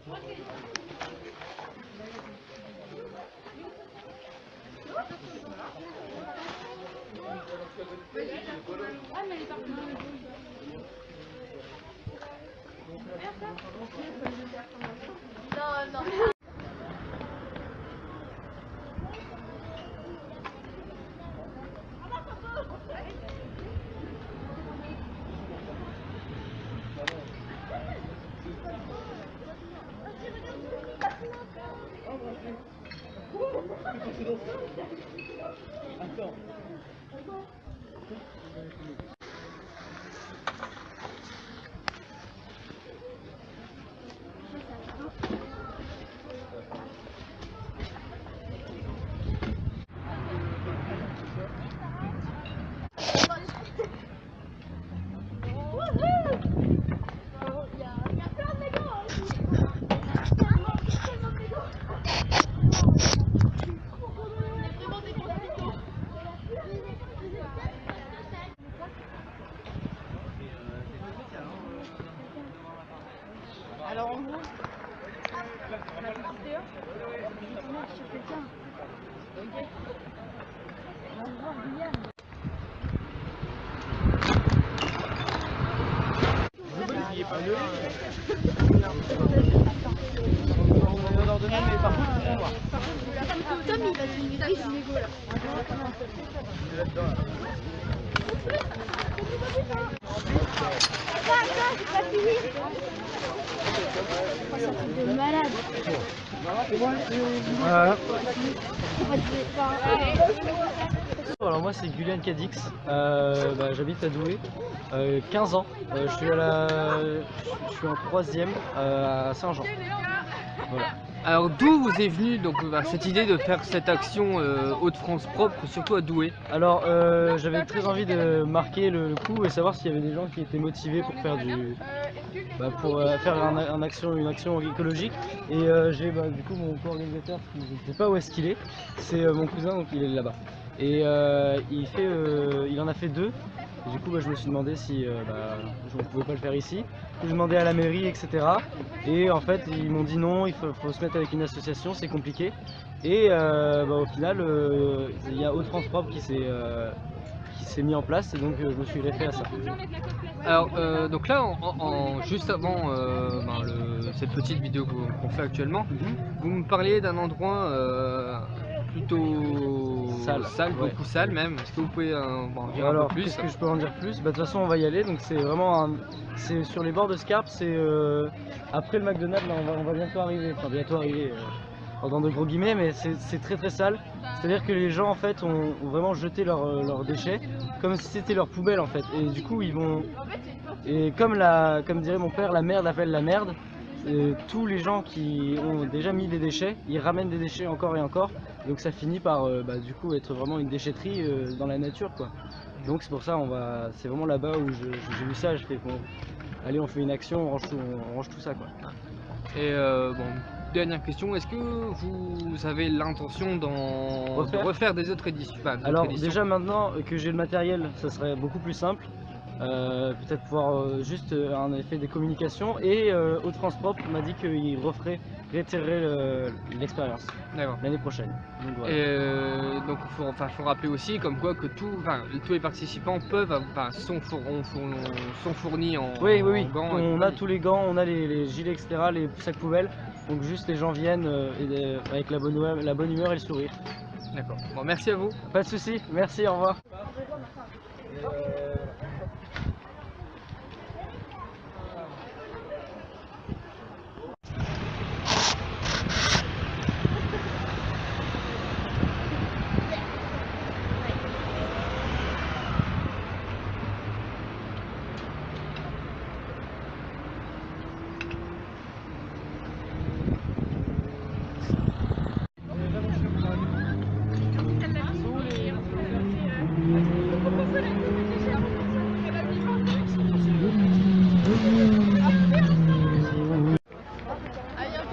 Non. Alors en gros, on a visité chez quelqu'un. Ok. On va voir Guyane. Tom il va se limiter ici Lego là. De malade. Alors moi c'est Guyane Cadix, j'habite à Douai, 15 ans, je suis en 3e à Saint-Jean. Voilà. Alors d'où vous est venue donc cette idée de faire cette action Hauts-de-France propre, surtout à Douai? Alors j'avais très envie de marquer le coup et savoir s'il y avait des gens qui étaient motivés pour faire une action écologique. Et j'ai du coup mon co-organisateur, je ne sais pas où est-ce qu'il est, c'est mon cousin, donc il est là-bas. Et il en a fait 2. Et du coup je me suis demandé si je ne pouvais pas le faire ici. J'ai demandé à la mairie, etc. Et en fait ils m'ont dit non, il faut se mettre avec une association, c'est compliqué. Et au final il y a Hauts-de-France propre qui s'est mis en place, et donc je me suis référé à ça. Alors donc là juste avant cette petite vidéo qu'on fait actuellement, vous me parliez d'un endroit plutôt sale, ouais. beaucoup sale même. Est-ce que vous pouvez en dire un peu plus? Qu'est-ce que je peux en dire plus? De toute façon on va y aller, donc c'est vraiment c'est sur les bords de Scarpe, c'est après le McDonald's, là, on va bientôt arriver, dans de gros guillemets, mais c'est très très sale. C'est-à-dire que les gens en fait ont vraiment jeté leurs déchets comme si c'était leur poubelle en fait, et du coup ils vont, et comme dirait mon père, la merde appelle la merde. Tous les gens qui ont déjà mis des déchets, ils ramènent des déchets encore et encore, donc ça finit par du coup être vraiment une déchetterie dans la nature quoi. Donc c'est pour ça c'est vraiment là-bas où j'ai vu ça, je fais bon, allez on fait une action, on range tout ça quoi. Et dernière question, est-ce que vous avez l'intention de refaire des autres éditions? Alors déjà maintenant que j'ai le matériel, ça serait beaucoup plus simple. Peut-être pouvoir juste un effet de communication, et Hauts-de-France propre m'a dit qu'il réitérerait l'expérience l'année prochaine. Donc, voilà. Et donc faut rappeler aussi comme quoi que tous les participants sont fournis en gants. On a tous les gants, on a les gilets, etc., les sacs poubelles. Donc juste les gens viennent avec la bonne humeur et le sourire. D'accord. Bon, merci à vous. Pas de souci, merci, au revoir.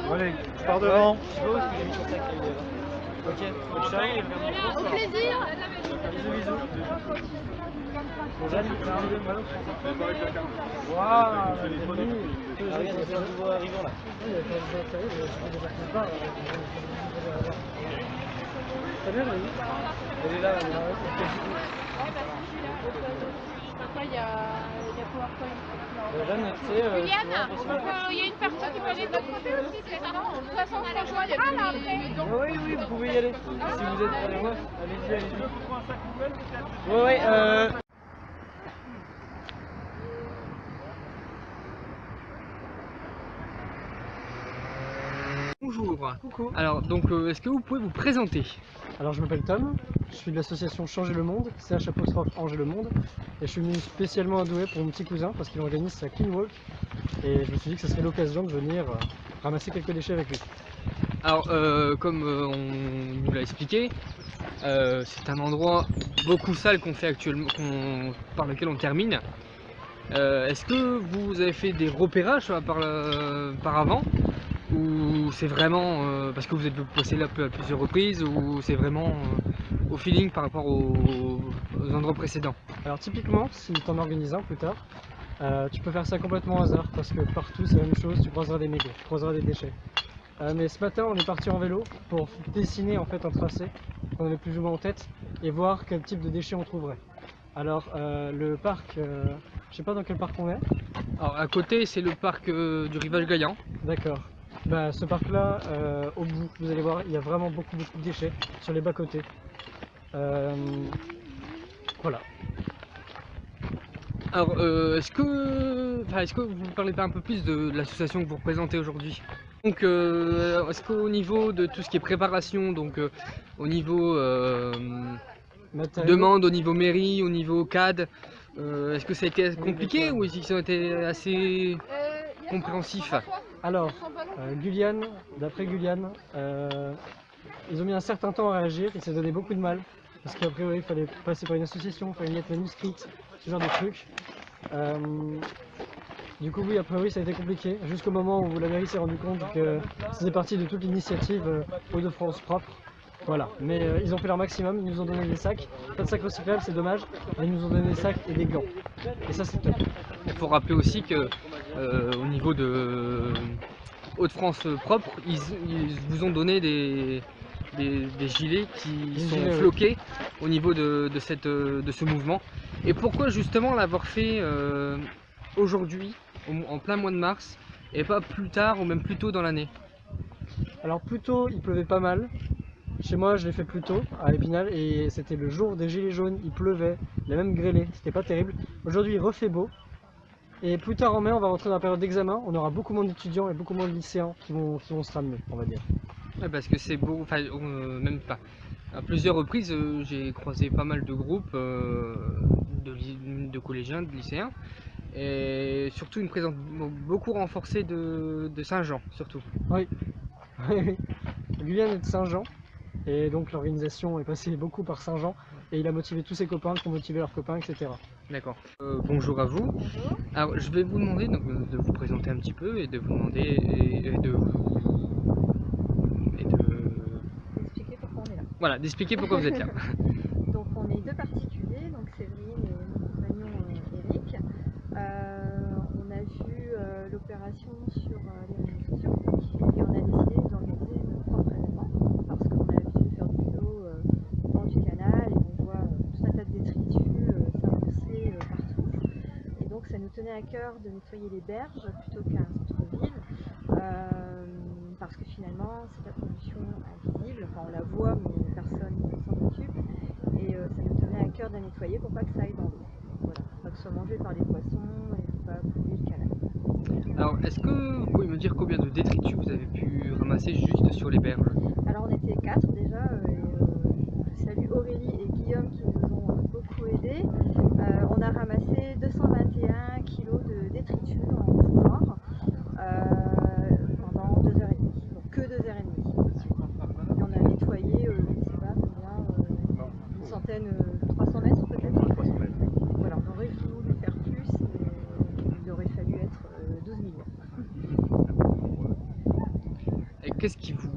Allez, je pars devant. Ok, ciao. Au plaisir. Bisous, bisous. Après, il y a PowerPoint. Juliane, il y a une personne qui peut aller de l'autre côté aussi, peut-être non? De toute façon, franchement, il y a plus de Oui, oui, vous pouvez y aller. Si vous êtes allez, ouais, allez-y, allez-y. Ouais, ouais, Bonjour. Coucou. Alors, donc, est-ce que vous pouvez vous présenter? Alors je m'appelle Tom, je suis de l'association Changer le Monde, CH' Angers le Monde, et je suis venu spécialement à Douai pour mon petit cousin parce qu'il organise sa clean walk, et je me suis dit que ce serait l'occasion de venir ramasser quelques déchets avec lui. Alors, comme on nous l'a expliqué, c'est un endroit beaucoup sale qu'on fait actuellement, par lequel on termine. Est-ce que vous avez fait des repérages par avant, ou c'est vraiment parce que vous êtes passé là à plusieurs reprises, ou c'est vraiment au feeling par rapport aux endroits précédents? Alors typiquement, si tu en organises un plus tard, tu peux faire ça complètement au hasard parce que partout c'est la même chose, tu croiseras des mégots, tu croiseras des déchets. Mais ce matin on est parti en vélo pour dessiner en fait un tracé qu'on avait plus ou moins en tête et voir quel type de déchets on trouverait. Alors le parc, je sais pas dans quel parc on est. Alors à côté c'est le parc du Rivage Gaillan. D'accord. Bah, ce parc là, au bout, vous allez voir, il y a vraiment beaucoup de déchets sur les bas-côtés. Voilà. Alors est-ce que vous ne parlez pas un peu plus de l'association que vous représentez aujourd'hui? Donc est-ce qu'au niveau de tout ce qui est préparation, donc au niveau Matériaux. demande, au niveau mairie, au niveau CAD, est-ce que ça a été compliqué ou est-ce qu'ils ont été assez compréhensifs? Alors, Guyliane, d'après Guyliane, ils ont mis un certain temps à réagir, il s'est donné beaucoup de mal, parce qu'a priori il fallait passer par une association, il fallait une lettre manuscrite, ce genre de trucs. Du coup oui, a priori ça a été compliqué, jusqu'au moment où la mairie s'est rendu compte que c'était partie de toute l'initiative Hauts-de-France propre. Voilà, mais ils ont fait leur maximum, ils nous ont donné des sacs, pas de sacs recyclables, c'est dommage, mais ils nous ont donné des sacs et des gants. Et ça c'est top. Il faut rappeler aussi que au niveau de Hauts-de-France propre, ils vous ont donné des gilets qui sont gilets, floqués au niveau de ce mouvement. Et pourquoi justement l'avoir fait aujourd'hui, en plein mois de mars, et pas plus tard ou même plus tôt dans l'année? Alors plus tôt il pleuvait pas mal. Chez moi, je l'ai fait plus tôt, à Épinal, et c'était le jour des gilets jaunes, il pleuvait, il a même grêlé, c'était pas terrible. Aujourd'hui, il refait beau, et plus tard en mai, on va rentrer dans la période d'examen, on aura beaucoup moins d'étudiants et beaucoup moins de lycéens qui vont se ramener, on va dire. Ouais, parce que c'est beau, enfin, même pas. À plusieurs reprises, j'ai croisé pas mal de groupes de collégiens, de lycéens, et surtout une présence beaucoup renforcée de Saint-Jean, surtout. Oui, Guyane est de Saint-Jean. Et donc l'organisation est passée beaucoup par Saint-Jean et il a motivé tous ses copains qui ont motivé leurs copains, etc. D'accord. Bonjour à vous. Bonjour. Alors je vais vous demander donc, de vous présenter un petit peu et de vous demander Expliquer pourquoi on est là. voilà, d'expliquer pourquoi vous êtes là. Donc on est deux particuliers, donc Séverine et mon compagnon Eric. On a vu l'opération sur les réseaux sociaux et on a décidé d'organiser notre propre événement parce qu'on a l'habitude de faire du vélo au bord du canal et on voit tout un tas de détritus s'avancer partout. Et donc ça nous tenait à cœur de nettoyer les berges plutôt qu'un centre-ville parce que finalement c'est la pollution invisible, enfin on la voit mais personne ne s'en occupe et ça nous tenait à cœur de la nettoyer pour pas que ça aille dans l'eau. Voilà, pour pas que ce soit mangé par les poissons et pour pas polluer le canal. Alors est-ce que vous pouvez me dire combien de détritus vous avez pu ramasser juste sur les berges? Alors on était 4 déjà et je salue Aurélie et Guillaume qui nous ont beaucoup aidés. On a ramassé 221 kg de détritus en tout genre pendant 2h30, donc que 2h30. Et on a nettoyé, je ne sais pas combien, une centaine, 300 mètres peut-être. 300 mètres. Voilà, on aurait voulu faire plus, mais il aurait fallu être 12 millions. Et qu'est-ce qui vous...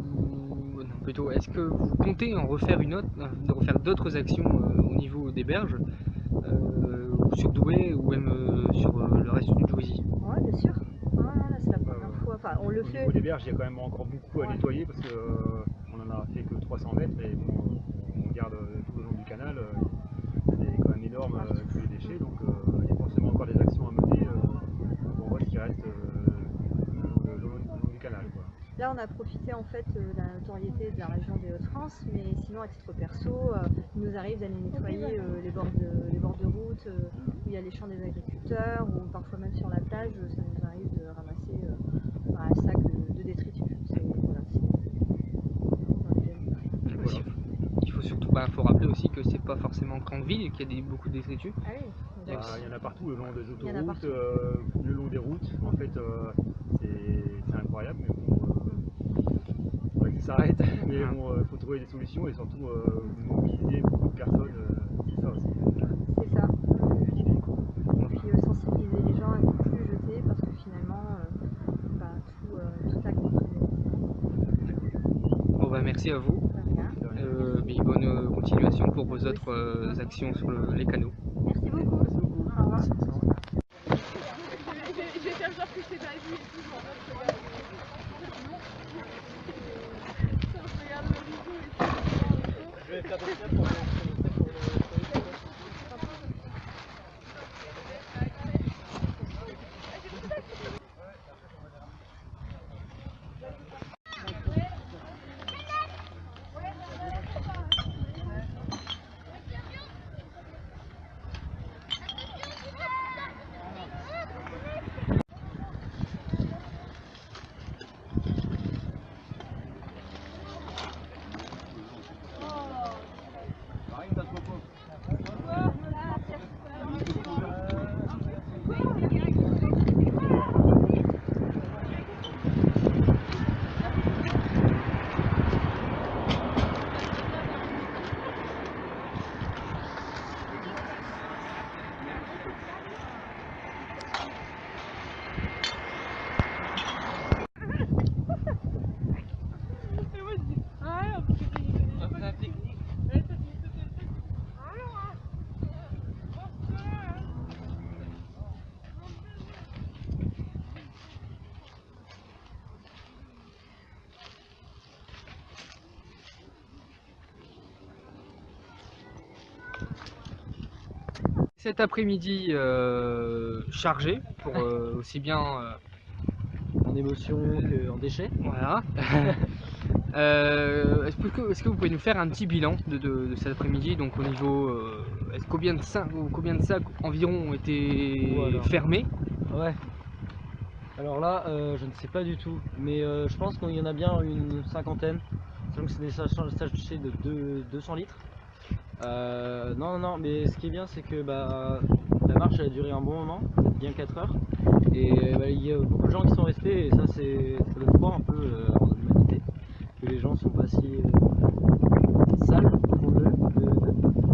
Non, plutôt, est-ce que vous comptez en refaire une autre, de refaire d'autres actions au niveau des berges sur Douai ou même sur le reste du Jouzy? Ouais, bien sûr. Là, c'est la première fois. Enfin, on le Au fait. niveau des berges, il y a quand même encore beaucoup à Ouais. nettoyer parce que on en a fait que 300 mètres, mais bon, on regarde tout le long du canal, c'est quand même énorme tous les déchets, donc il y a forcément encore des actions à mener pour voir ce qui reste le long du canal, quoi. Là, on a profité en fait de la notoriété de la région des Hauts-de-France, mais sinon, à titre perso, il nous arrive d'aller nettoyer les bords de route, où il y a les champs des agriculteurs, ou parfois même sur la plage, ça nous arrive de ramasser un sac de détritus. Voilà, dans les jeunes. Voilà. Il faut surtout faut rappeler aussi que c'est pas forcément qu'en ville qu'il y a beaucoup de détritus. Ah oui, Il y a d'accord. Il y en a partout le long des Il y en a autoroutes, partout. le long des routes. En fait, c'est incroyable, mais bon, faudrait que ça s'arrête. Mais bon, faut trouver des solutions et surtout mobiliser beaucoup de personnes. C'est ça aussi. C'est ça. L'idée, quoi. Et puis sensibiliser les gens à ne plus jeter, parce que finalement, tout acte Bon bah merci à vous. Et bonne continuation pour vos autres actions sur les canaux. Merci beaucoup. Au revoir. Je vais faire genre que c'est pas vu et tout, genre, je regarde l'horizon et tout. Je vais faire des snaps pour Cet après-midi chargé pour aussi bien en émotion qu'en déchets. voilà. Est-ce que vous pouvez nous faire un petit bilan de cet après-midi, donc au niveau combien de sacs environ ont été Voilà. fermés? Ouais. Alors là, je ne sais pas du tout, mais je pense qu'il y en a bien une cinquantaine. Donc c'est des sachets de 200 litres. Non, mais ce qui est bien, c'est que la marche elle a duré un bon moment, bien 4 heures. Et il y a beaucoup de gens qui sont restés, et ça donne croire un peu en l'humanité, que les gens sont pas si sales au fond d'eux.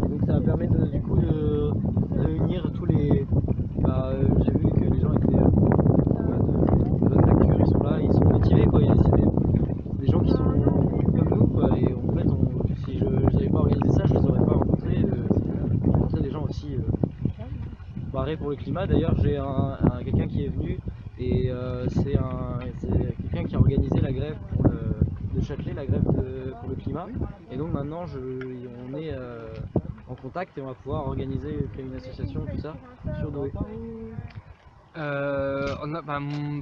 Et donc ça permet du coup de réunir tous les... j'ai vu que les gens étaient de bonne nature, ils sont là, ils sont motivés, quoi. C'est des gens qui sont comme nous, quoi. Et en fait, si je n'avais pas organisé ça, je les aurais pas rencontrés. J'ai rencontré des gens aussi barrés pour le climat. D'ailleurs, j'ai quelqu'un qui est venu, et c'est quelqu'un qui a organisé la grève de Châtelet, la grève pour le climat. Et donc maintenant, on est en contact et on va pouvoir organiser, créer une association, tout ça, sur Douai.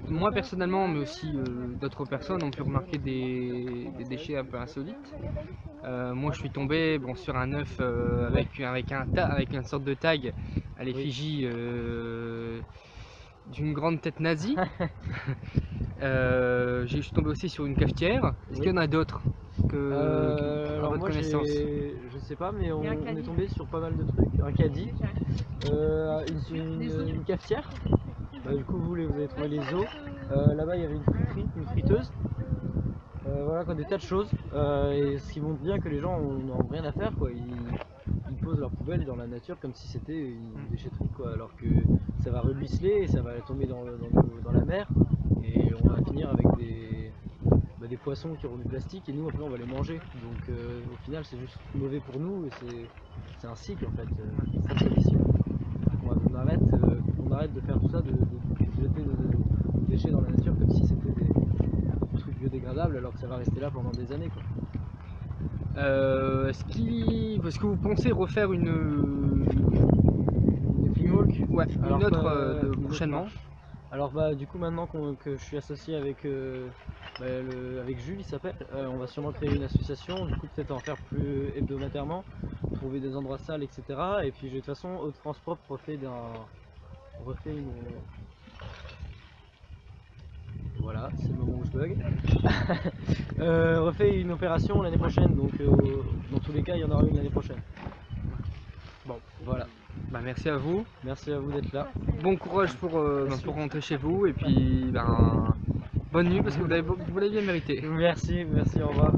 Moi personnellement, mais aussi d'autres personnes ont pu remarquer des déchets un peu insolites. Moi je suis tombé sur un œuf avec une sorte de tag à l'effigie d'une grande tête nazie. Je suis tombé aussi sur une cafetière. Est-ce qu'il y en a d'autres à Alors votre moi connaissance? je sais pas, mais on un est caddie. tombé sur pas mal de trucs. Un caddie, une cafetière. Du coup vous avez trouvé les os. Là-bas il y avait une friteuse. Voilà quoi, des tas de choses. Et ce qui montre bien que les gens n'ont rien à faire, quoi. Ils posent leurs poubelles dans la nature comme si c'était une déchetterie, quoi. Alors que ça va ruisseler et ça va tomber dans la mer. Et on va finir avec des poissons qui auront du plastique, et nous après on va les manger. Donc au final c'est juste mauvais pour nous, et c'est un cycle en fait, cette solution. qu'on arrête de faire tout ça, de jeter nos déchets dans la nature comme si c'était des trucs biodégradables alors que ça va rester là pendant des années, quoi. Est-ce que vous pensez refaire une Clean Walk. ouais, Alors, une autre une autre prochainement? marche. Alors bah du coup maintenant que je suis associé avec, avec Jules il s'appelle, on va sûrement créer une association, du coup peut-être en faire plus hebdomadairement, trouver des endroits sales, etc. Et puis de toute façon Hauts-de-France Propre refait une... Voilà, c'est le moment où je bug. Refait une opération l'année prochaine, donc dans tous les cas il y en aura une l'année prochaine. Bon, Voilà, bah merci à vous. merci à vous d'être là. Bon courage pour rentrer chez vous et puis ben, bonne nuit parce que vous l'avez bien mérité. Merci, au revoir.